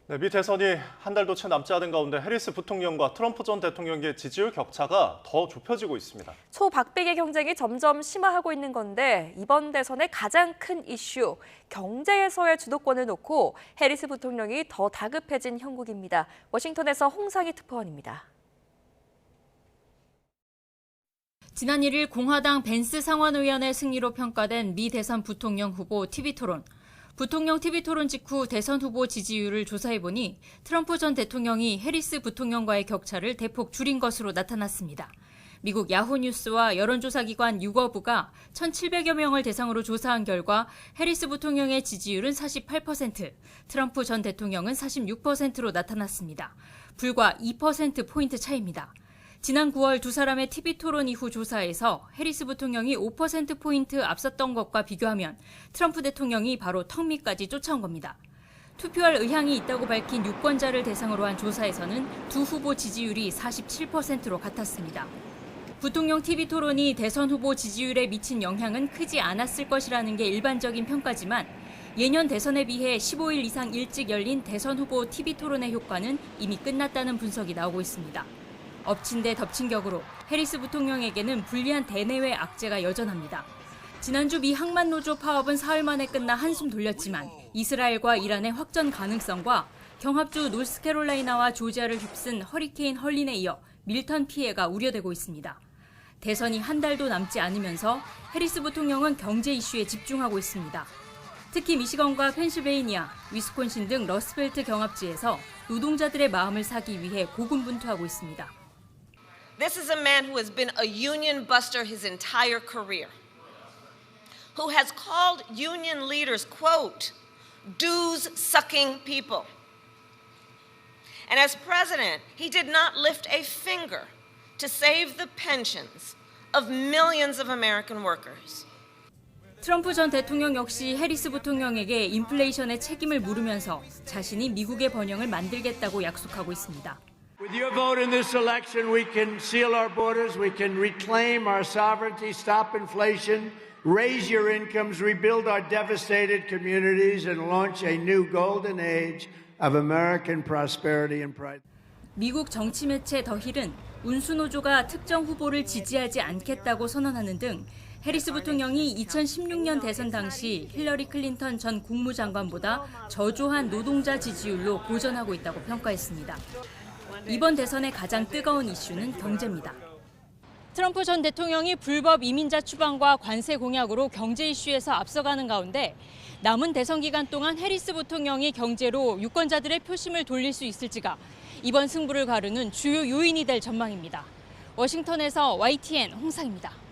네, 미 대선이 한 달도 채 남지 않은 가운데 해리스 부통령과 트럼프 전 대통령의 지지율 격차가 더 좁혀지고 있습니다. 초박빙의 경쟁이 점점 심화하고 있는 건데 이번 대선의 가장 큰 이슈, 경제에서의 주도권을 놓고 해리스 부통령이 더 다급해진 형국입니다. 워싱턴에서 홍상희 특파원입니다. 지난 1일 공화당 벤스 상원의원의 승리로 평가된 미 대선 부통령 후보 TV토론. 부통령 TV토론 직후 대선 후보 지지율을 조사해보니 트럼프 전 대통령이 해리스 부통령과의 격차를 대폭 줄인 것으로 나타났습니다. 미국 야후뉴스와 여론조사기관 유거브가 1,700여 명을 대상으로 조사한 결과 해리스 부통령의 지지율은 48%, 트럼프 전 대통령은 46%로 나타났습니다. 불과 2%포인트 차이입니다. 지난 9월 두 사람의 TV토론 이후 조사에서 해리스 부통령이 5%포인트 앞섰던 것과 비교하면 트럼프 대통령이 바로 턱 밑까지 쫓아온 겁니다. 투표할 의향이 있다고 밝힌 유권자를 대상으로 한 조사에서는 두 후보 지지율이 47%로 같았습니다. 부통령 TV토론이 대선 후보 지지율에 미친 영향은 크지 않았을 것이라는 게 일반적인 평가지만 예년 대선에 비해 15일 이상 일찍 열린 대선 후보 TV토론의 효과는 이미 끝났다는 분석이 나오고 있습니다. 엎친 데 덮친 격으로 해리스 부통령에게는 불리한 대내외 악재가 여전합니다. 지난주 미 항만노조 파업은 사흘 만에 끝나 한숨 돌렸지만 이스라엘과 이란의 확전 가능성과 경합주 노스캐롤라이나와 조지아를 휩쓴 허리케인 헐린에 이어 밀턴 피해가 우려되고 있습니다. 대선이 한 달도 남지 않으면서 해리스 부통령은 경제 이슈에 집중하고 있습니다. 특히 미시건과 펜실베이니아, 위스콘신 등 러스트벨트 경합지에서 노동자들의 마음을 사기 위해 고군분투하고 있습니다. This is a man who has been a union buster his entire career, who has called union leaders, quote, dues-sucking people. And as president, he did not lift a finger to save the pensions of millions of American workers. 트럼프 전 대통령 역시 해리스 부통령에게 인플레이션의 책임을 물으면서 자신이 미국의 번영을 만들겠다고 약속하고 있습니다. With your vote in this election, we can seal our borders, we can reclaim our sovereignty, stop inflation, raise your incomes, rebuild our devastated communities, and launch a new golden age of American prosperity and pride. 미국 정치 매체 더 힐은 운수노조가 특정 후보를 지지하지 않겠다고 선언하는 등 해리스 부통령이 2016년 대선 당시 힐러리 클린턴 전 국무장관보다 저조한 노동자 지지율로 고전하고 있다고 평가했습니다. 이번 대선의 가장 뜨거운 이슈는 경제입니다. 트럼프 전 대통령이 불법 이민자 추방과 관세 공약으로 경제 이슈에서 앞서가는 가운데 남은 대선 기간 동안 해리스 부통령이 경제로 유권자들의 표심을 돌릴 수 있을지가 이번 승부를 가르는 주요 요인이 될 전망입니다. 워싱턴에서 YTN 홍상입니다.